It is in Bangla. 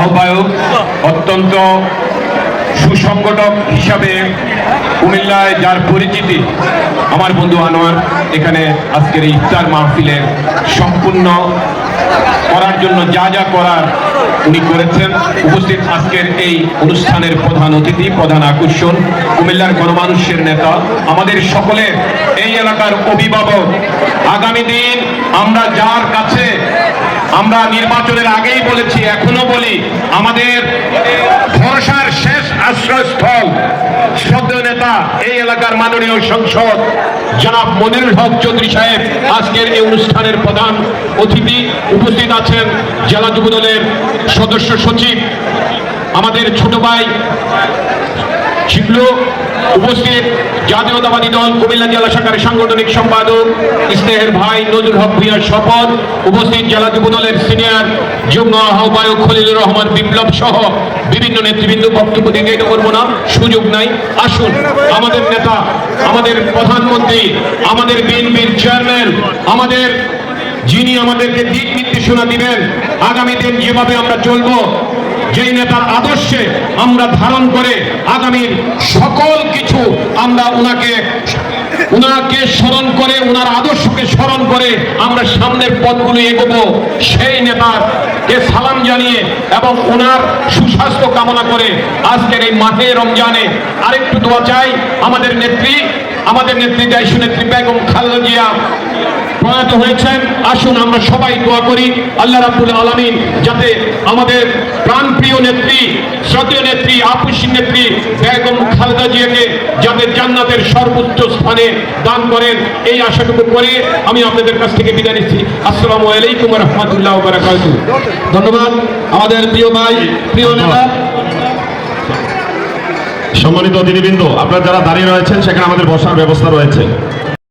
আহ্বায়ক, অত্যন্ত সুসংগঠক হিসাবে কুমিল্লায় যার পরিচিতি, আমার বন্ধু আনোয়ার এখানে আজকের এই ইফতার মাহফিলের সম্পূর্ণ করার জন্য যা যা করার উনি করেছেন। উপস্থিত আজকের এই অনুষ্ঠানের প্রধান অতিথি, প্রধান আকর্ষণ কুমিল্লার গণমানুষের নেতা, আমাদের সকলের এই এলাকার অভিভাবক। আগামী দিন আমরা যার কাছে, আমরা নির্বাচনের আগেই বলেছি, এখনো বলি, আমাদের ভরসার শেষ আশ্রয়স্থল শ্রদ্ধেয় নেতা এই এলাকার মাননীয় সংসদ জনাব মনিরুল হক চৌধুরী সাহেব আজকের এই অনুষ্ঠানের প্রধান অতিথি। উপস্থিত আছেন জেলা যুবদলের সদস্য সচিব, আমাদের ছোট ভাই শিবলু, উপস্থিত জাতীয়তাবাদী দল কুমিল্লা জেলা শাখার সাংগঠনিক সম্পাদক স্নেহের ভাই নজরুল হক ভূঁইয়ার শপথ, উপস্থিত জেলা যুবদলের সিনিয়র যুগ্ম আহ্বায়ক খলিলুর রহমান বিপ্লব সহ বিভিন্ন নেতৃবৃন্দ। বক্তব্য দিতে এটা করবো না, সুযোগ নাই। আসুন, আমাদের নেতা, আমাদের প্রধানমন্ত্রী, আমাদের বিএনপির চেয়ারম্যান, আমাদের যিনি আমাদেরকে দিক নির্দেশনা দিবেন আগামী দিন যেভাবে আমরা চলবো, যেই নেতার আদর্শে আমরা ধারণ করে আগামীর সকল কিছু আমরা উনাকে স্মরণ করে, উনার আদর্শকে স্মরণ করে আমরা সামনের পথগুলো এগোবো, সেই নেতাকে সালাম জানিয়ে এবং ওনার সুস্বাস্থ্য কামনা করে আজকের এই মাহে রমজানে আরেকটু দোয়া চাই। আমাদের নেত্রী দেশীয় নেত্রী বেগম খালেদা জিয়া প্রয়াত হয়েছেন। আসুন আমরা সবাই দোয়া করি আল্লাহ রাব্বুল আলামিন যাতে আমাদের প্রাণপ্রিয় নেত্রী, শ্রদ্ধেয় নেত্রী, আপসীন নেত্রী বেগম খালেদা জিয়াকে যাতে জান্নাতের সর্বোচ্চ স্থানে দান করেন, এই আশাটুকু করে আমি আপনাদের কাছ থেকে বিদায় নিচ্ছি। আসসালামু আলাইকুম ওয়া রাহমাতুল্লাহি ওয়া বারাকাতুহু। ধন্যবাদ আমাদের প্রিয় ভাই, প্রিয় নেতা। সম্মানিত অতিথিবৃন্দ, আপনারা যারা দাঁড়িয়ে রয়েছেন সেখানে আমাদের বসার ব্যবস্থা রয়েছে।